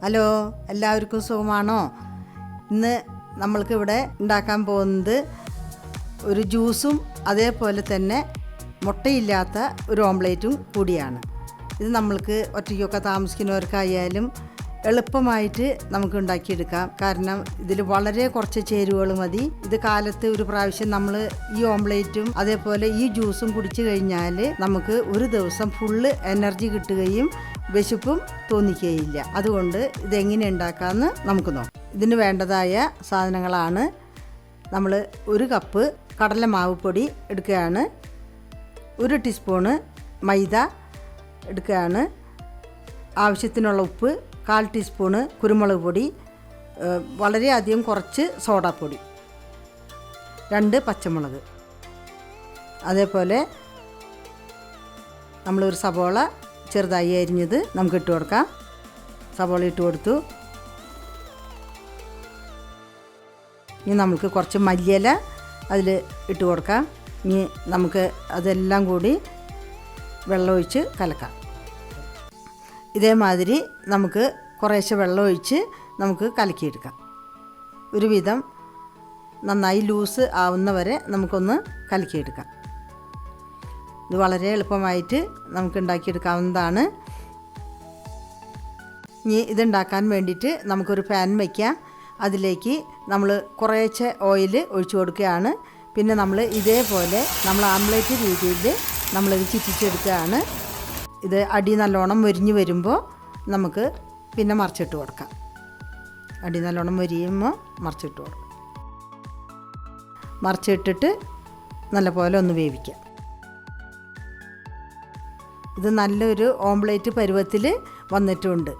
Hello, എല്ലാവർക്കും സുഖമാണോ? ഇന്ന് നമ്മൾക്ക് ഇവിടെ ഉണ്ടാക്കാൻ പോകുന്നത് ഒരു ജ്യൂസും അതേപോലെ തന്നെ മുട്ടയില്ലാത്ത ഒരു ഓംലേറ്റും കൂടിയാണ്. ഇത് നമ്മൾക്ക് ഒറ്റയ്ക്കൊക്കെ താമസിക്കുന്നവർക്കായാലും എളുപ്പമായിട്ട് നമുക്ക് ഉണ്ടാക്കിയെടുക്കാം. കാരണം ഇതിൽ വളരെ കുറച്ച് ചേരുവകൾ മതി. ഇത് കാലത്ത് ഒരു പ്രാവശ്യം നമ്മൾ ഈ ഓംലേറ്റും അതേപോലെ ഈ ജ്യൂസും കുടിച്ചു കഴിഞ്ഞാൽ നമുക്ക് ഒരു ദിവസം ഫുള്ള് എനർജി കിട്ടുകയും വിശപ്പും തോന്നിക്കുകയില്ല. അതുകൊണ്ട് ഇതെങ്ങനെ ഉണ്ടാക്കാമെന്ന് നമുക്ക് നോക്കാം. ഇതിന് വേണ്ടതായ സാധനങ്ങളാണ്: നമ്മൾ 1 കപ്പ് കടലമാവ് പൊടി എടുക്കുകയാണ്, 1 ടീസ്പൂണ് മൈദ എടുക്കുകയാണ്, ആവശ്യത്തിനുള്ള ഉപ്പ്, 1/4 ടീസ്പൂണ് കുരുമുളക് പൊടി, വളരെയധികം കുറച്ച് സോഡാപ്പൊടി, 2 പച്ചമുളക്, അതേപോലെ നമ്മളൊരു സവോള ചെറുതായി അരിഞ്ഞത് നമുക്ക് ഇട്ട് കൊടുക്കാം. സവോള ഇട്ട് കൊടുത്തു. ഇനി നമുക്ക് കുറച്ച് മല്ലിയില അതിൽ ഇട്ട് കൊടുക്കാം. ഇനി നമുക്ക് അതെല്ലാം കൂടി വെള്ളമൊഴിച്ച് കലക്കാം. ഇതേമാതിരി നമുക്ക് കുറേശ്ശെ വെള്ളമൊഴിച്ച് നമുക്ക് കലക്കിയെടുക്കാം. ഒരുവിധം നന്നായി ലൂസ് ആവുന്നവരെ നമുക്കൊന്ന് കലക്കിയെടുക്കാം. ഇത് വളരെ എളുപ്പമായിട്ട് നമുക്ക് ഉണ്ടാക്കിയെടുക്കാവുന്നതാണ്. ഇനി ഇതുണ്ടാക്കാൻ വേണ്ടിയിട്ട് നമുക്കൊരു പാൻ വയ്ക്കാം. അതിലേക്ക് നമ്മൾ കുറേശ്ശെ ഓയിൽ ഒഴിച്ചു കൊടുക്കുകയാണ്. പിന്നെ നമ്മൾ ഇതേപോലെ നമ്മൾ ആംലേറ്റ് രീതിയിൽ നമ്മളിത് ചുറ്റിച്ചെടുക്കുകയാണ്. ഇത് അടി നല്ലോണം മൊരിഞ്ഞ് വരുമ്പോൾ നമുക്ക് പിന്നെ മറിച്ചിട്ട് കൊടുക്കാം. അടി നല്ലോണം മൊരിയുമ്പോൾ മറിച്ചിട്ട് കൊടുക്കാം. മറിച്ചിട്ടിട്ട് നല്ലപോലെ ഒന്ന് വേവിക്കാം. ഇത് നല്ലൊരു ഓംലേറ്റ് പരുവത്തിൽ വന്നിട്ടുണ്ട്.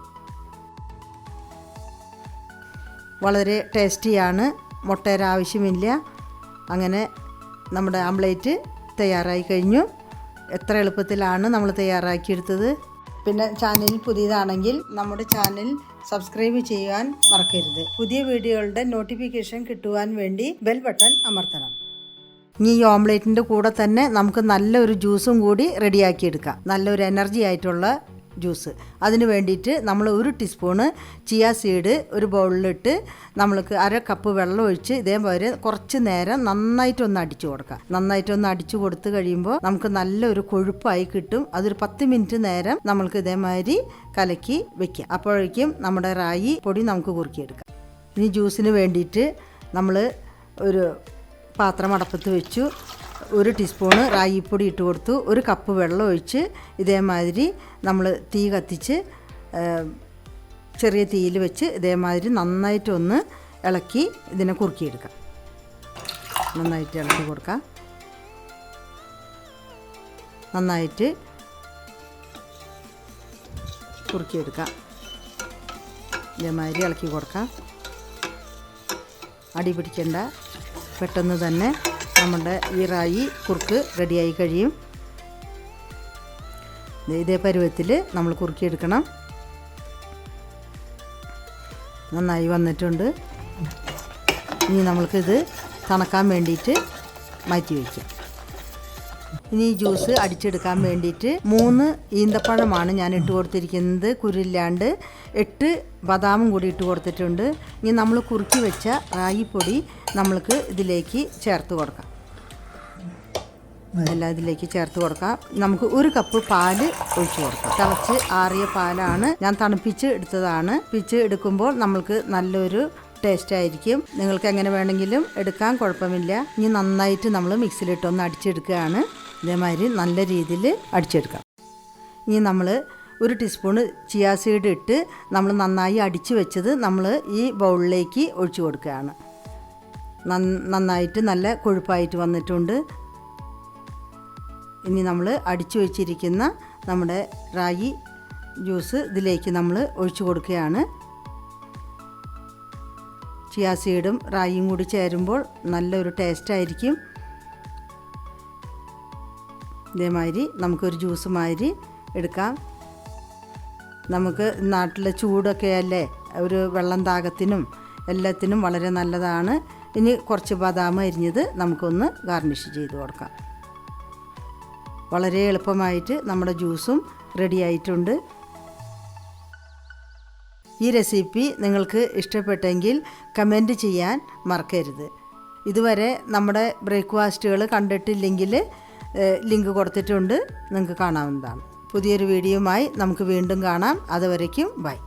വളരെ ടേസ്റ്റിയാണ്. മുട്ടയുടെ ആവശ്യമില്ല. അങ്ങനെ നമ്മുടെ ആംലേറ്റ് തയ്യാറായി കഴിഞ്ഞു. എത്ര എളുപ്പത്തിലാണ് നമ്മൾ തയ്യാറാക്കിയെടുത്തത്. പിന്നെ ചാനൽ പുതിയതാണെങ്കിൽ നമ്മുടെ ചാനൽ സബ്സ്ക്രൈബ് ചെയ്യാൻ മറക്കരുത്. പുതിയ വീഡിയോകളുടെ നോട്ടിഫിക്കേഷൻ കിട്ടുവാൻ വേണ്ടി ബെൽ ബട്ടൺ അമർത്തണം. ഇനി ഈ ഓംലേറ്റിൻ്റെ കൂടെ തന്നെ നമുക്ക് നല്ലൊരു ജ്യൂസും കൂടി റെഡിയാക്കിയെടുക്കാം. നല്ലൊരു എനർജി ആയിട്ടുള്ള ജ്യൂസ്. അതിന് വേണ്ടിയിട്ട് നമ്മൾ 1 ടീസ്പൂണ് ചിയ സീഡ് ഒരു ബൗളിലിട്ട് നമ്മൾക്ക് 1/2 കപ്പ് വെള്ളം ഒഴിച്ച് ഇതേപോലെ കുറച്ച് നേരം നന്നായിട്ടൊന്ന് അടിച്ചു കൊടുക്കാം. നന്നായിട്ടൊന്ന് അടിച്ചു കൊടുത്ത് കഴിയുമ്പോൾ നമുക്ക് നല്ലൊരു കൊഴുപ്പായി കിട്ടും. അതൊരു 10 മിനിറ്റ് നേരം നമ്മൾക്ക് ഇതേമാതിരി കലക്കി വെക്കാം. അപ്പോഴേക്കും നമ്മുടെ റായി പൊടി നമുക്ക് കുറുക്കിയെടുക്കാം. ഇനി ജ്യൂസിന് വേണ്ടിയിട്ട് നമ്മൾ ഒരു പാത്രം അടപ്പത്ത് വെച്ചു. 1 ടീസ്പൂണ് റായിപ്പൊടി ഇട്ട് കൊടുത്തു. 1 കപ്പ് വെള്ളം ഒഴിച്ച് ഇതേമാതിരി നമ്മൾ തീ കത്തിച്ച് ചെറിയ തീയിൽ വെച്ച് ഇതേമാതിരി നന്നായിട്ടൊന്ന് ഇളക്കി ഇതിനെ കുറുക്കിയെടുക്കാം. നന്നായിട്ട് ഇളക്കി കൊടുക്കാം. നന്നായിട്ട് കുറുക്കിയെടുക്കാം. ഇതേമാതിരി ഇളക്കി കൊടുക്കാം. അടി പിടിക്കേണ്ട. പെട്ടെന്ന് തന്നെ നമ്മുടെ ഈ റായി കുറുക്ക് റെഡിയായി കഴിയും. ഇതേ പരുവത്തിൽ നമ്മൾ കുറുക്കിയെടുക്കണം. നന്നായി വന്നിട്ടുണ്ട്. ഇനി നമ്മൾക്കിത് തണുക്കാൻ വേണ്ടിയിട്ട് മാറ്റി വയ്ക്കാം. ഇനി ഈ ജ്യൂസ് അടിച്ചെടുക്കാൻ വേണ്ടിയിട്ട് 3 ഈന്തപ്പഴമാണ് ഞാൻ ഇട്ട് കൊടുത്തിരിക്കുന്നത്, കുരുല്ലാണ്ട്. 8 ബദാമും കൂടി ഇട്ട് കൊടുത്തിട്ടുണ്ട്. ഇനി നമ്മൾ കുറുക്കി വെച്ച റായിപ്പൊടി നമ്മൾക്ക് ഇതിലേക്ക് ചേർത്ത് കൊടുക്കാം. എല്ലാം ഇതിലേക്ക് ചേർത്ത് കൊടുക്കാം. നമുക്ക് 1 കപ്പ് പാല് ഒഴിച്ച് കൊടുക്കാം. തിളച്ച് ആറിയ പാലാണ്. ഞാൻ തണുപ്പിച്ച് എടുത്തതാണ്. പിച്ച് എടുക്കുമ്പോൾ നമ്മൾക്ക് നല്ലൊരു ടേസ്റ്റ് ആയിരിക്കും. നിങ്ങൾക്ക് എങ്ങനെ വേണമെങ്കിലും എടുക്കാൻ കുഴപ്പമില്ല. ഇനി നന്നായിട്ട് നമ്മൾ മിക്സിയിലിട്ടൊന്ന് അടിച്ചെടുക്കുകയാണ്. ഇതേമാതിരി നല്ല രീതിയിൽ അടിച്ചെടുക്കാം. ഇനി നമ്മൾ 1 ടീസ്പൂണ് ചിയ സീഡ് ഇട്ട് നമ്മൾ നന്നായി അടിച്ച് വെച്ചത് നമ്മൾ ഈ ബൗളിലേക്ക് ഒഴിച്ചു കൊടുക്കുകയാണ്. നന്നായിട്ട് നല്ല കൊഴുപ്പായിട്ട് വന്നിട്ടുണ്ട്. ഇനി നമ്മൾ അടിച്ചു വെച്ചിരിക്കുന്ന നമ്മുടെ റാഗി ജ്യൂസ് ഇതിലേക്ക് നമ്മൾ ഒഴിച്ചു കൊടുക്കുകയാണ്. ചിയ സീഡും റാഗിയും കൂടി ചേരുമ്പോൾ നല്ലൊരു ടേസ്റ്റായിരിക്കും. ഇതേമാതിരി നമുക്കൊരു ജ്യൂസ് മാതിരി എടുക്കാം. നമുക്ക് നാട്ടിലെ ചൂടൊക്കെ അല്ലേ, ഒരു വെള്ളം ദാഹത്തിനും എല്ലാത്തിനും വളരെ നല്ലതാണ്. ഇനി കുറച്ച് ബദാം അരിഞ്ഞത് നമുക്കൊന്ന് ഗാർണിഷ് ചെയ്ത് കൊടുക്കാം. വളരെ എളുപ്പമായിട്ട് നമ്മുടെ ജ്യൂസും റെഡി ആയിട്ടുണ്ട്. ഈ റെസിപ്പി നിങ്ങൾക്ക് ഇഷ്ടപ്പെട്ടെങ്കിൽ കമൻറ്റ് ചെയ്യാൻ മറക്കരുത്. ഇതുവരെ നമ്മുടെ ബ്രേക്ക്ഫാസ്റ്റുകൾ കണ്ടിട്ടില്ലെങ്കിൽ ലിങ്ക് കൊടുത്തിട്ടുണ്ട്, നിങ്ങൾക്ക് കാണാവുന്നതാണ്. പുതിയൊരു വീഡിയോയുമായി നമുക്ക് വീണ്ടും കാണാം. അതുവരയ്ക്കും ബൈ.